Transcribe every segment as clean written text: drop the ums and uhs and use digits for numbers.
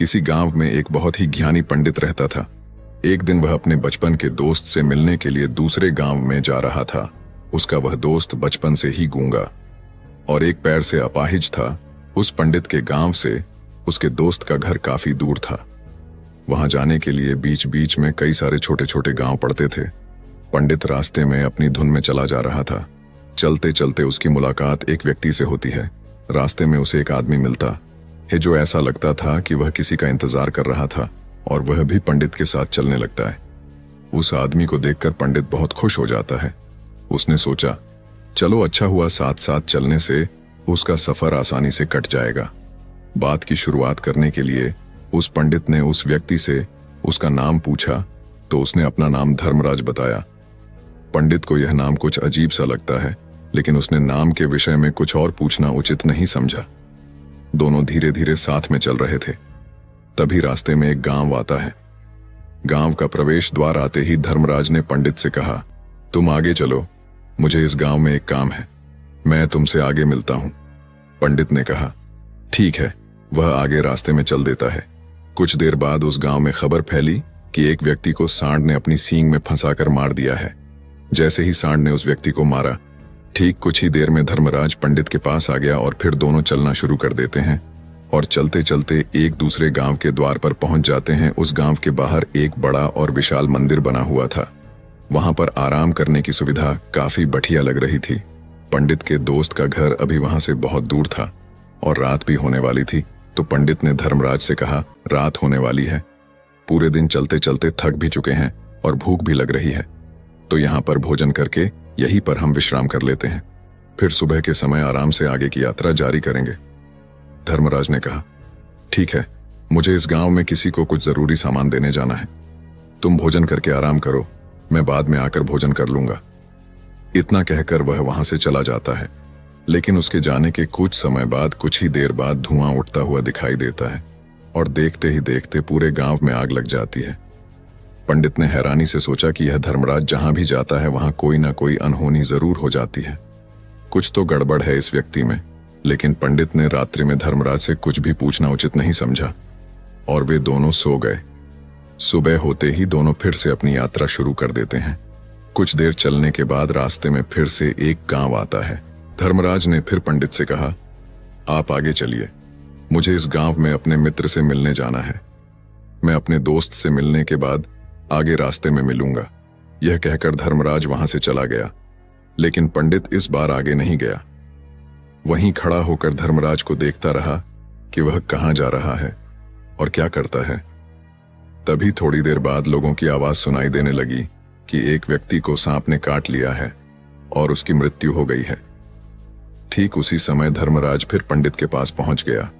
किसी गांव में एक बहुत ही ज्ञानी पंडित रहता था। एक दिन वह अपने बचपन के दोस्त से मिलने के लिए दूसरे गांव में जा रहा था। उसका वह दोस्त बचपन से ही गूंगा और एक पैर से अपाहिज था। उस पंडित के गांव से उसके दोस्त का घर काफी दूर था। वहां जाने के लिए बीच बीच में कई सारे छोटे छोटे गांव पड़ते थे। पंडित रास्ते में अपनी धुन में चला जा रहा था। चलते चलते उसकी मुलाकात एक व्यक्ति से होती है। रास्ते में उसे एक आदमी मिलता है जो ऐसा लगता था कि वह किसी का इंतजार कर रहा था और वह भी पंडित के साथ चलने लगता है। उस आदमी को देखकर पंडित बहुत खुश हो जाता है। उसने सोचा, चलो अच्छा हुआ, साथ साथ चलने से उसका सफर आसानी से कट जाएगा। बात की शुरुआत करने के लिए उस पंडित ने उस व्यक्ति से उसका नाम पूछा तो उसने अपना नाम धर्मराज बताया। पंडित को यह नाम कुछ अजीब सा लगता है, लेकिन उसने नाम के विषय में कुछ और पूछना उचित नहीं समझा। दोनों धीरे धीरे साथ में चल रहे थे। तभी रास्ते में एक गांव आता है। गांव का प्रवेश द्वार आते ही धर्मराज ने पंडित से कहा, तुम आगे चलो, मुझे इस गांव में एक काम है, मैं तुमसे आगे मिलता हूं। पंडित ने कहा, ठीक है। वह आगे रास्ते में चल देता है। कुछ देर बाद उस गांव में खबर फैली कि एक व्यक्ति को सांड ने अपनी सींग में फंसाकर मार दिया है। जैसे ही सांड ने उस व्यक्ति को मारा, ठीक कुछ ही देर में धर्मराज पंडित के पास आ गया और फिर दोनों चलना शुरू कर देते हैं और चलते चलते एक दूसरे गांव के द्वार पर पहुंच जाते हैं। उस गांव के बाहर एक बड़ा और विशाल मंदिर बना हुआ था। वहां पर आराम करने की सुविधा काफी बढ़िया लग रही थी। पंडित के दोस्त का घर अभी वहां से बहुत दूर था और रात भी होने वाली थी। तो पंडित ने धर्मराज से कहा, रात होने वाली है, पूरे दिन चलते चलते थक भी चुके हैं और भूख भी लग रही है, तो यहाँ पर भोजन करके यहीं पर हम विश्राम कर लेते हैं, फिर सुबह के समय आराम से आगे की यात्रा जारी करेंगे। धर्मराज ने कहा, ठीक है, मुझे इस गांव में किसी को कुछ जरूरी सामान देने जाना है, तुम भोजन करके आराम करो, मैं बाद में आकर भोजन कर लूंगा। इतना कहकर वह वहां से चला जाता है। लेकिन उसके जाने के कुछ समय बाद, कुछ ही देर बाद धुआं उठता हुआ दिखाई देता है और देखते ही देखते पूरे गांव में आग लग जाती है। पंडित ने हैरानी से सोचा कि यह धर्मराज जहां भी जाता है वहां कोई ना कोई अनहोनी जरूर हो जाती है, कुछ तो गड़बड़ है इस व्यक्ति में। लेकिन पंडित ने रात्रि में धर्मराज से कुछ भी पूछना उचित नहीं समझा और वे दोनों सो गए। सुबह होते ही दोनों फिर से अपनी यात्रा शुरू कर देते हैं। कुछ देर चलने के बाद रास्ते में फिर से एक गांव आता है। धर्मराज ने फिर पंडित से कहा, आप आगे चलिए, मुझे इस गांव में अपने मित्र से मिलने जाना है, मैं अपने दोस्त से मिलने के बाद आगे रास्ते में मिलूंगा। यह कहकर धर्मराज वहां से चला गया। लेकिन पंडित इस बार आगे नहीं गया। वहीं खड़ा होकर धर्मराज को देखता रहा कि वह कहां जा रहा है और क्या करता है। तभी थोड़ी देर बाद लोगों की आवाज सुनाई देने लगी कि एक व्यक्ति को सांप ने काट लिया है और उसकी मृत्यु हो गई है। ठीक उसी समय धर्मराज फिर पंडित के पास पहुंच गया।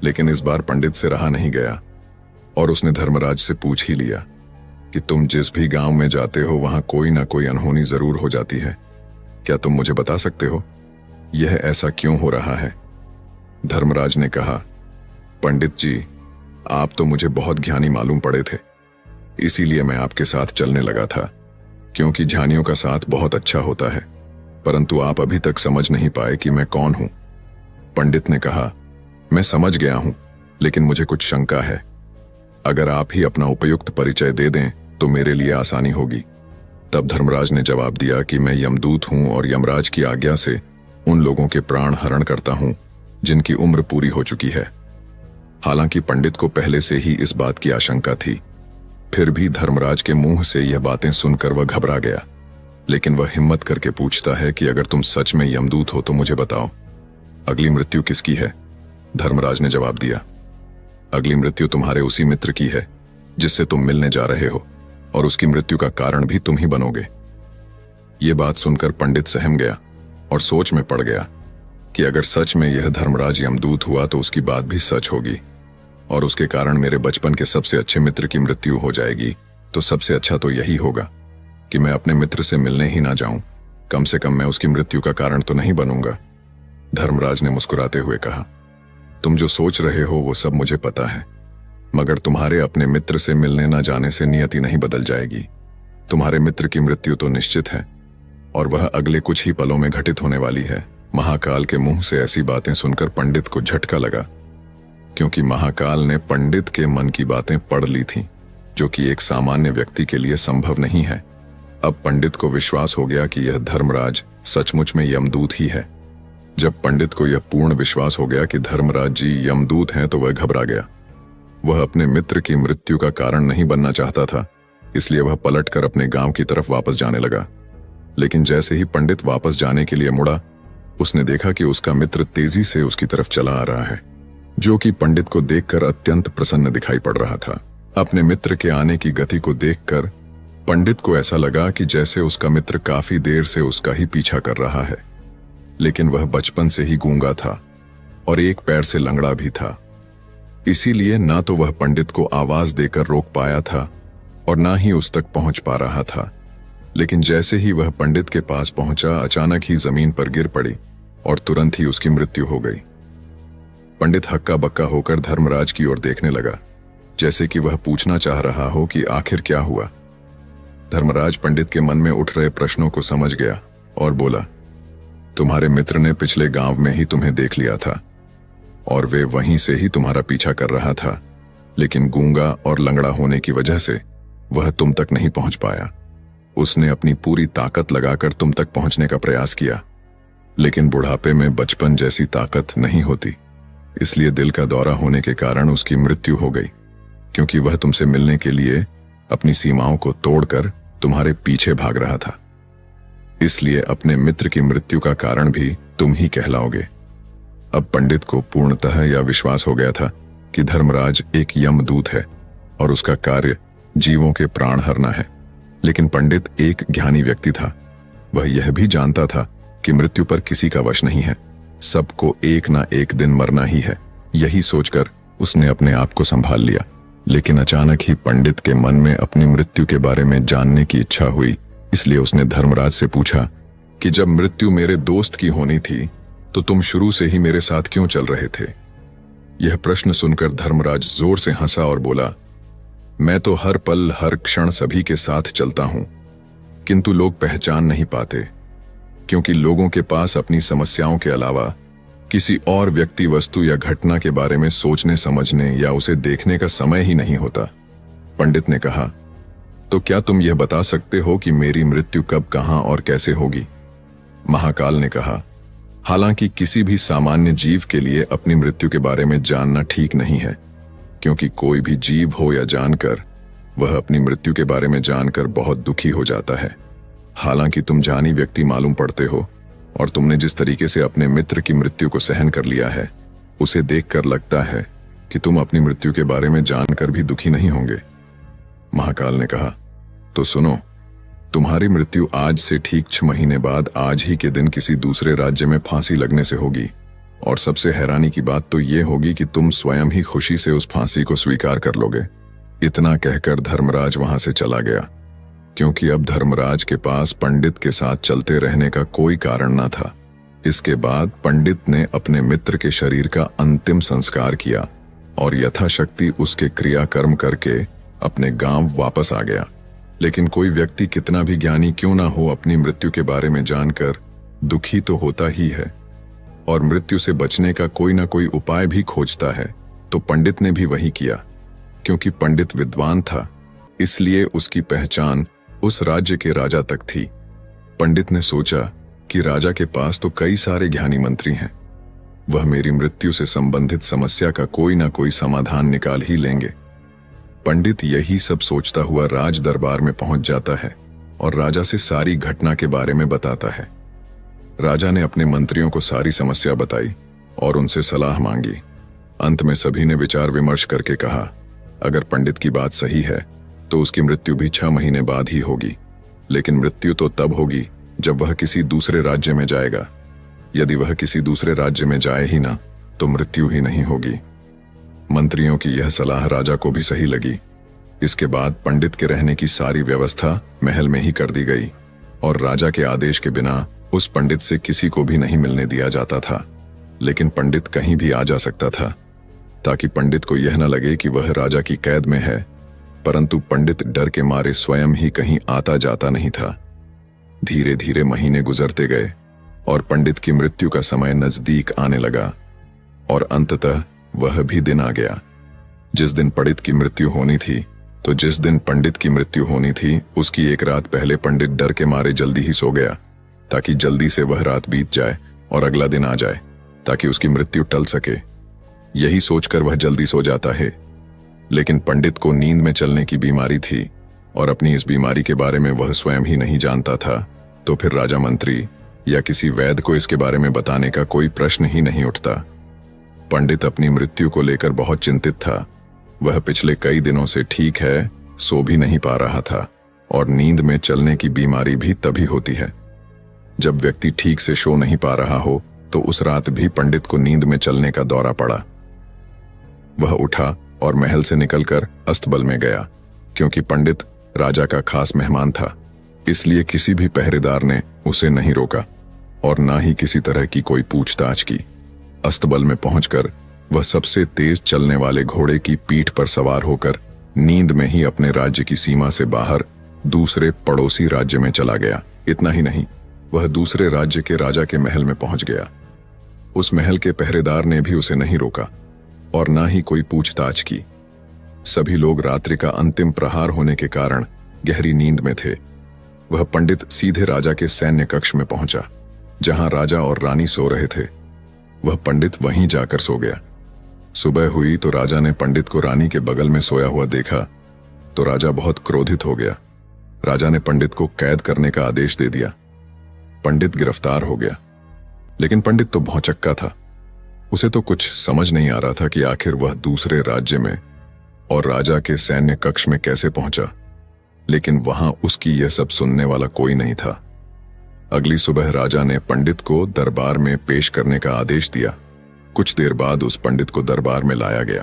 लेकिन इस बार पंडित से रहा नहीं गया और उसने धर्मराज से पूछ ही लिया कि तुम जिस भी गांव में जाते हो वहां कोई ना कोई अनहोनी जरूर हो जाती है, क्या तुम मुझे बता सकते हो यह ऐसा क्यों हो रहा है? धर्मराज ने कहा, पंडित जी, आप तो मुझे बहुत ज्ञानी मालूम पड़े थे, इसीलिए मैं आपके साथ चलने लगा था, क्योंकि ज्ञानियों का साथ बहुत अच्छा होता है, परंतु आप अभी तक समझ नहीं पाए कि मैं कौन हूं। पंडित ने कहा, मैं समझ गया हूं, लेकिन मुझे कुछ शंका है। अगर आप ही अपना उपयुक्त परिचय दे दें तो मेरे लिए आसानी होगी। तब धर्मराज ने जवाब दिया कि मैं यमदूत हूं और यमराज की आज्ञा से उन लोगों के प्राण हरण करता हूं जिनकी उम्र पूरी हो चुकी है। हालांकि पंडित को पहले से ही इस बात की आशंका थी, फिर भी धर्मराज के मुंह से यह बातें सुनकर वह घबरा गया। लेकिन वह हिम्मत करके पूछता है कि अगर तुम सच में यमदूत हो तो मुझे बताओ, अगली मृत्यु किसकी है? धर्मराज ने जवाब दिया, अगली मृत्यु तुम्हारे उसी मित्र की है जिससे तुम मिलने जा रहे हो, और उसकी मृत्यु का कारण भी तुम ही बनोगे। ये बात सुनकर पंडित सहम गया और सोच में पड़ गया कि अगर सच में यह धर्मराज यमदूत हुआ तो उसकी बात भी सच होगी और उसके कारण मेरे बचपन के सबसे अच्छे मित्र की मृत्यु हो जाएगी। तो सबसे अच्छा तो यही होगा कि मैं अपने मित्र से मिलने ही ना जाऊं, कम से कम मैं उसकी मृत्यु का कारण तो नहीं बनूंगा। धर्मराज ने मुस्कुराते हुए कहा, तुम जो सोच रहे हो वो सब मुझे पता है, मगर तुम्हारे अपने मित्र से मिलने ना जाने से नियति नहीं बदल जाएगी। तुम्हारे मित्र की मृत्यु तो निश्चित है और वह अगले कुछ ही पलों में घटित होने वाली है। महाकाल के मुंह से ऐसी बातें सुनकर पंडित को झटका लगा। क्योंकि महाकाल ने पंडित के मन की बातें पढ़ ली थीं, जो कि एक सामान्य व्यक्ति के लिए संभव नहीं है। अब पंडित को विश्वास हो गया कि यह धर्मराज सचमुच में यमदूत ही है। जब पंडित को यह पूर्ण विश्वास हो गया कि धर्मराज जी यमदूत हैं तो वह घबरा गया। वह अपने मित्र की मृत्यु का कारण नहीं बनना चाहता था, इसलिए वह पलटकर अपने गांव की तरफ वापस जाने लगा। लेकिन जैसे ही पंडित वापस जाने के लिए मुड़ा, उसने देखा कि उसका मित्र तेजी से उसकी तरफ चला आ रहा है, जो कि पंडित को देखकर अत्यंत प्रसन्न दिखाई पड़ रहा था। अपने मित्र के आने की गति को देखकर पंडित को ऐसा लगा कि जैसे उसका मित्र काफी देर से उसका ही पीछा कर रहा है, लेकिन वह बचपन से ही गूंगा था और एक पैर से लंगड़ा भी था। इसीलिए ना तो वह पंडित को आवाज देकर रोक पाया था और ना ही उस तक पहुंच पा रहा था। लेकिन जैसे ही वह पंडित के पास पहुंचा, अचानक ही जमीन पर गिर पड़ी और तुरंत ही उसकी मृत्यु हो गई। पंडित हक्का बक्का होकर धर्मराज की ओर देखने लगा, जैसे कि वह पूछना चाह रहा हो कि आखिर क्या हुआ। धर्मराज पंडित के मन में उठ रहे प्रश्नों को समझ गया और बोला, तुम्हारे मित्र ने पिछले गांव में ही तुम्हें देख लिया था और वे वहीं से ही तुम्हारा पीछा कर रहा था, लेकिन गूंगा और लंगड़ा होने की वजह से वह तुम तक नहीं पहुंच पाया। उसने अपनी पूरी ताकत लगाकर तुम तक पहुंचने का प्रयास किया, लेकिन बुढ़ापे में बचपन जैसी ताकत नहीं होती, इसलिए दिल का दौरा होने के कारण उसकी मृत्यु हो गई, क्योंकि वह तुमसे मिलने के लिए अपनी सीमाओं को तोड़कर तुम्हारे पीछे भाग रहा था। इसलिए अपने मित्र की मृत्यु का कारण भी तुम ही कहलाओगे। अब पंडित को पूर्णतः यह विश्वास हो गया था कि धर्मराज एक यमदूत है और उसका कार्य जीवों के प्राण हरना है। लेकिन पंडित एक ज्ञानी व्यक्ति था। वह यह भी जानता था कि मृत्यु पर किसी का वश नहीं है, सबको एक ना एक दिन मरना ही है। यही सोचकर उसने अपने आप को संभाल लिया। लेकिन अचानक ही पंडित के मन में अपनी मृत्यु के बारे में जानने की इच्छा हुई, इसलिए उसने धर्मराज से पूछा कि जब मृत्यु मेरे दोस्त की होनी थी तो तुम शुरू से ही मेरे साथ क्यों चल रहे थे। यह प्रश्न सुनकर धर्मराज जोर से हंसा और बोला, मैं तो हर पल हर क्षण सभी के साथ चलता हूं, किंतु लोग पहचान नहीं पाते, क्योंकि लोगों के पास अपनी समस्याओं के अलावा किसी और व्यक्ति, वस्तु या घटना के बारे में सोचने समझने या उसे देखने का समय ही नहीं होता। पंडित ने कहा, तो क्या तुम यह बता सकते हो कि मेरी मृत्यु कब, कहां और कैसे होगी। महाकाल ने कहा, हालांकि किसी भी सामान्य जीव के लिए अपनी मृत्यु के बारे में जानना ठीक नहीं है, क्योंकि कोई भी जीव हो या जानकर, वह अपनी मृत्यु के बारे में जानकर बहुत दुखी हो जाता है। हालांकि तुम जानी व्यक्ति मालूम पड़ते हो और तुमने जिस तरीके से अपने मित्र की मृत्यु को सहन कर लिया है, उसे देखकर लगता है कि तुम अपनी मृत्यु के बारे में जानकर भी दुखी नहीं होंगे। महाकाल ने कहा, तो सुनो, तुम्हारी मृत्यु आज से ठीक 6 महीने बाद आज ही के दिन किसी दूसरे राज्य में फांसी लगने से होगी। और सबसे हैरानी की बात तो ये होगी कि तुम स्वयं ही खुशी से उस फांसी को स्वीकार कर लोगे। इतना कहकर धर्मराज वहां से चला गया, क्योंकि अब धर्मराज के पास पंडित के साथ चलते रहने का कोई कारण न था। इसके बाद पंडित ने अपने मित्र के शरीर का अंतिम संस्कार किया और यथाशक्ति उसके क्रियाकर्म करके अपने गांव वापस आ गया। लेकिन कोई व्यक्ति कितना भी ज्ञानी क्यों ना हो, अपनी मृत्यु के बारे में जानकर दुखी तो होता ही है और मृत्यु से बचने का कोई ना कोई उपाय भी खोजता है। तो पंडित ने भी वही किया। क्योंकि पंडित विद्वान था, इसलिए उसकी पहचान उस राज्य के राजा तक थी। पंडित ने सोचा कि राजा के पास तो कई सारे ज्ञानी मंत्री हैं, वह मेरी मृत्यु से संबंधित समस्या का कोई ना कोई समाधान निकाल ही लेंगे। पंडित यही सब सोचता हुआ राज दरबार में पहुंच जाता है और राजा से सारी घटना के बारे में बताता है। राजा ने अपने मंत्रियों को सारी समस्या बताई और उनसे सलाह मांगी। अंत में सभी ने विचार विमर्श करके कहा, अगर पंडित की बात सही है तो उसकी मृत्यु भी 6 महीने बाद ही होगी, लेकिन मृत्यु तो तब होगी जब वह किसी दूसरे राज्य में जाएगा। यदि वह किसी दूसरे राज्य में जाए ही ना तो मृत्यु ही नहीं होगी। मंत्रियों की यह सलाह राजा को भी सही लगी। इसके बाद पंडित के रहने की सारी व्यवस्था महल में ही कर दी गई और राजा के आदेश के बिना उस पंडित से किसी को भी नहीं मिलने दिया जाता था। लेकिन पंडित कहीं भी आ जा सकता था, ताकि पंडित को यह न लगे कि वह राजा की कैद में है। परंतु पंडित डर के मारे स्वयं ही कहीं आता जाता नहीं था। धीरे धीरे महीने गुजरते गए और पंडित की मृत्यु का समय नजदीक आने लगा और अंततः वह भी दिन आ गया जिस दिन पंडित की मृत्यु होनी थी। तो जिस दिन पंडित की मृत्यु होनी थी उसकी एक रात पहले पंडित डर के मारे जल्दी ही सो गया, ताकि जल्दी से वह रात बीत जाए और अगला दिन आ जाए, ताकि उसकी मृत्यु टल सके। यही सोचकर वह जल्दी सो जाता है। लेकिन पंडित को नींद में चलने की बीमारी थी और अपनी इस बीमारी के बारे में वह स्वयं ही नहीं जानता था। तो फिर राजा मंत्री या किसी वैद्य को इसके बारे में बताने का कोई प्रश्न ही नहीं उठता। पंडित अपनी मृत्यु को लेकर बहुत चिंतित था। वह पिछले कई दिनों से ठीक है, सो भी नहीं पा रहा था, और नींद में चलने की बीमारी भी तभी होती है जब व्यक्ति ठीक से सो नहीं पा रहा हो। तो उस रात भी पंडित को नींद में चलने का दौरा पड़ा। वह उठा और महल से निकलकर अस्तबल में गया। क्योंकि पंडित राजा का खास मेहमान था, इसलिए किसी भी पहरेदार ने उसे नहीं रोका और ना ही किसी तरह की कोई पूछताछ की। अस्तबल में पहुंचकर वह सबसे तेज चलने वाले घोड़े की पीठ पर सवार होकर नींद में ही अपने राज्य की सीमा से बाहर दूसरे पड़ोसी राज्य में चला गया। इतना ही नहीं, वह दूसरे राज्य के राजा के महल में पहुंच गया। उस महल के पहरेदार ने भी उसे नहीं रोका और ना ही कोई पूछताछ की। सभी लोग रात्रि का अंतिम प्रहार होने के कारण गहरी नींद में थे। वह पंडित सीधे राजा के सैन्य कक्ष में पहुंचा, जहां राजा और रानी सो रहे थे। वह पंडित वहीं जाकर सो गया। सुबह हुई तो राजा ने पंडित को रानी के बगल में सोया हुआ देखा तो राजा बहुत क्रोधित हो गया। राजा ने पंडित को कैद करने का आदेश दे दिया। पंडित गिरफ्तार हो गया। लेकिन पंडित तो भौंचक्का था। उसे तो कुछ समझ नहीं आ रहा था कि आखिर वह दूसरे राज्य में और राजा के सैन्य कक्ष में कैसे पहुंचा। लेकिन वहां उसकी यह सब सुनने वाला कोई नहीं था। अगली सुबह राजा ने पंडित को दरबार में पेश करने का आदेश दिया। कुछ देर बाद उस पंडित को दरबार में लाया गया।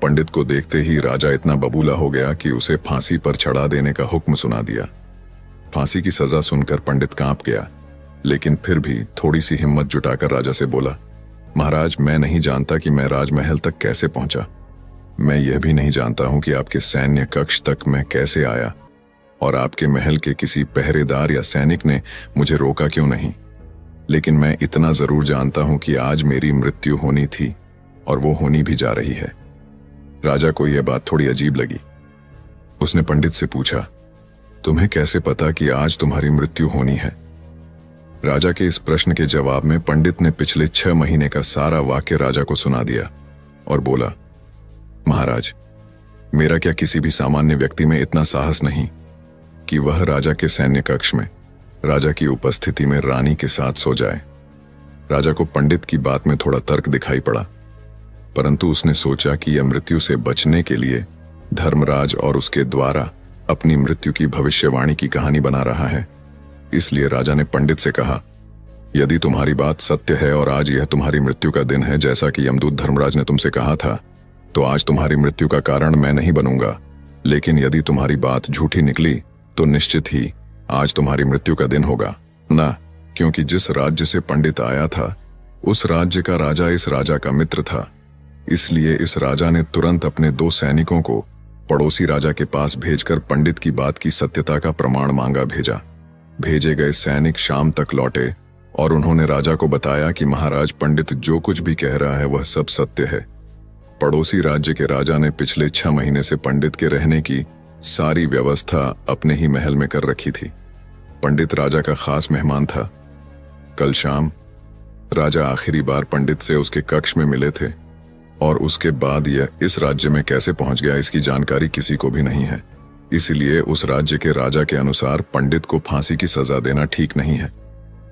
पंडित को देखते ही राजा इतना बबूला हो गया कि उसे फांसी पर चढ़ा देने का हुक्म सुना दिया। फांसी की सजा सुनकर पंडित कांप गया, लेकिन फिर भी थोड़ी सी हिम्मत जुटाकर राजा से बोला, महाराज, मैं नहीं जानता कि मैं राजमहल तक कैसे पहुंचा। मैं यह भी नहीं जानता हूं कि आपके सैन्य कक्ष तक मैं कैसे आया और आपके महल के किसी पहरेदार या सैनिक ने मुझे रोका क्यों नहीं। लेकिन मैं इतना जरूर जानता हूं कि आज मेरी मृत्यु होनी थी और वो होनी भी जा रही है। राजा को यह बात थोड़ी अजीब लगी। उसने पंडित से पूछा, तुम्हें कैसे पता कि आज तुम्हारी मृत्यु होनी है? राजा के इस प्रश्न के जवाब में पंडित ने पिछले 6 महीने का सारा वाक्य राजा को सुना दिया और बोला, महाराज, मेरा क्या किसी भी सामान्य व्यक्ति में इतना साहस नहीं कि वह राजा के सैन्य कक्ष में राजा की उपस्थिति में रानी के साथ सो जाए। राजा को पंडित की बात में थोड़ा तर्क दिखाई पड़ा, परंतु उसने सोचा कि यह मृत्यु से बचने के लिए धर्मराज और उसके द्वारा अपनी मृत्यु की भविष्यवाणी की कहानी बना रहा है। इसलिए राजा ने पंडित से कहा, यदि तुम्हारी बात सत्य है और आज यह तुम्हारी मृत्यु का दिन है जैसा कि यमदूत धर्मराज ने तुमसे कहा था, तो आज तुम्हारी मृत्यु का कारण मैं नहीं बनूंगा। लेकिन यदि तुम्हारी बात झूठी निकली तो निश्चित ही आज तुम्हारी मृत्यु का दिन होगा ना, क्योंकि जिस राज्य से पंडित आया था उस राज्य का राजा इस राजा का मित्र था। इसलिए इस राजा ने तुरंत अपने 2 सैनिकों को पड़ोसी राजा के पास भेजकर पंडित की बात की सत्यता का प्रमाण मांगा भेजा। भेजे गए सैनिक शाम तक लौटे और उन्होंने राजा को बताया कि महाराज, पंडित जो कुछ भी कह रहा है वह सब सत्य है। पड़ोसी राज्य के राजा ने पिछले 6 महीने से पंडित के रहने की सारी व्यवस्था अपने ही महल में कर रखी थी। पंडित राजा का खास मेहमान था। कल शाम राजा आखिरी बार पंडित से उसके कक्ष में मिले थे और उसके बाद यह इस राज्य में कैसे पहुंच गया इसकी जानकारी किसी को भी नहीं है। इसलिए उस राज्य के राजा के अनुसार पंडित को फांसी की सजा देना ठीक नहीं है।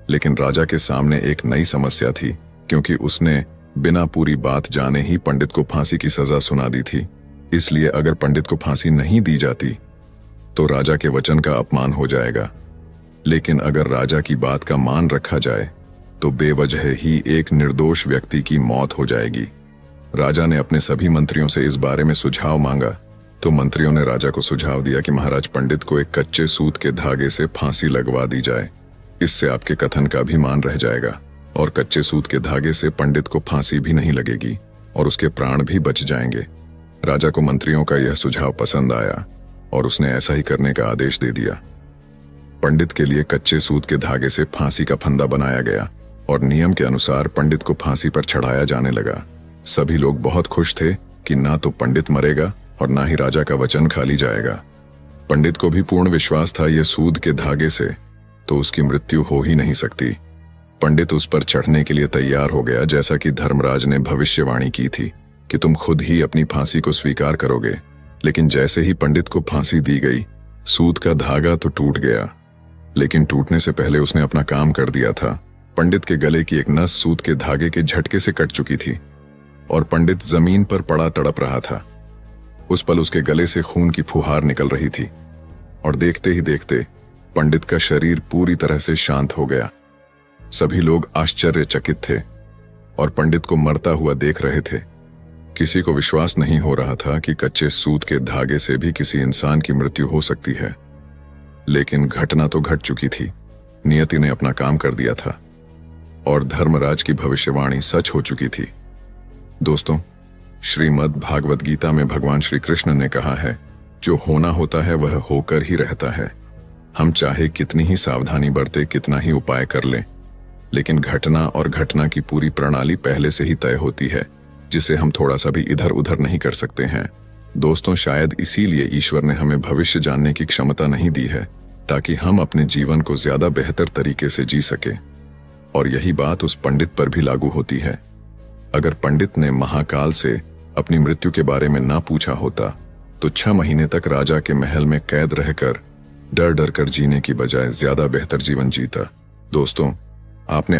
लेकिन राजा के सामने एक नई समस्या थी, क्योंकि उसने बिना पूरी बात जाने ही पंडित को फांसी की सजा सुना दी थी। इसलिए अगर पंडित को फांसी नहीं दी जाती तो राजा के वचन का अपमान हो जाएगा। लेकिन अगर राजा की बात का मान रखा जाए तो बेवजह ही एक निर्दोष व्यक्ति की मौत हो जाएगी। राजा ने अपने सभी मंत्रियों से इस बारे में सुझाव मांगा तो मंत्रियों ने राजा को सुझाव दिया कि महाराज, पंडित को एक कच्चे सूत के धागे से फांसी लगवा दी जाए। इससे आपके कथन का भी मान रह जाएगा और कच्चे सूत के धागे से पंडित को फांसी भी नहीं लगेगी और उसके प्राण भी बच जाएंगे। राजा को मंत्रियों का यह सुझाव पसंद आया और उसने ऐसा ही करने का आदेश दे दिया। पंडित के लिए कच्चे सूत के धागे से फांसी का फंदा बनाया गया और नियम के अनुसार पंडित को फांसी पर चढ़ाया जाने लगा। सभी लोग बहुत खुश थे कि ना तो पंडित मरेगा और ना ही राजा का वचन खाली जाएगा। पंडित को भी पूर्ण विश्वास था ये सूद के धागे से तो उसकी मृत्यु हो ही नहीं सकती। पंडित उस पर चढ़ने के लिए तैयार हो गया, जैसा कि धर्मराज ने भविष्यवाणी की थी कि तुम खुद ही अपनी फांसी को स्वीकार करोगे। लेकिन जैसे ही पंडित को फांसी दी गई, सूद का धागा तो टूट गया, लेकिन टूटने से पहले उसने अपना काम कर दिया था। पंडित के गले की एक नस सूद के धागे के झटके से कट चुकी थी और पंडित जमीन पर पड़ा तड़प रहा था। उस पल उसके गले से खून की फुहार निकल रही थी और देखते ही देखते पंडित का शरीर पूरी तरह से शांत हो गया। सभी लोग आश्चर्यचकित थे और पंडित को मरता हुआ देख रहे थे। किसी को विश्वास नहीं हो रहा था कि कच्चे सूत के धागे से भी किसी इंसान की मृत्यु हो सकती है। लेकिन घटना तो घट चुकी थी। नियति ने अपना काम कर दिया था और धर्मराज की भविष्यवाणी सच हो चुकी थी। दोस्तों, श्रीमद् भागवत गीता में भगवान श्री कृष्ण ने कहा है, जो होना होता है वह होकर ही रहता है। हम चाहे कितनी ही सावधानी बरते, कितना ही उपाय कर लें, लेकिन घटना और घटना की पूरी प्रणाली पहले से ही तय होती है, जिसे हम थोड़ा सा भी इधर उधर नहीं कर सकते हैं। दोस्तों, शायद इसीलिए ईश्वर ने हमें भविष्य जानने की क्षमता नहीं दी है, ताकि हम अपने जीवन को ज्यादा बेहतर तरीके से जी सके। और यही बात उस पंडित पर भी लागू होती है। अगर पंडित ने महाकाल से अपनी मृत्यु के बारे में ना पूछा होता तो 6 महीने तक राजा के महल में कैद रहकर डर डर कर जीने की बजाय ज्यादा बेहतर जीवन जीता। दोस्तों, आपने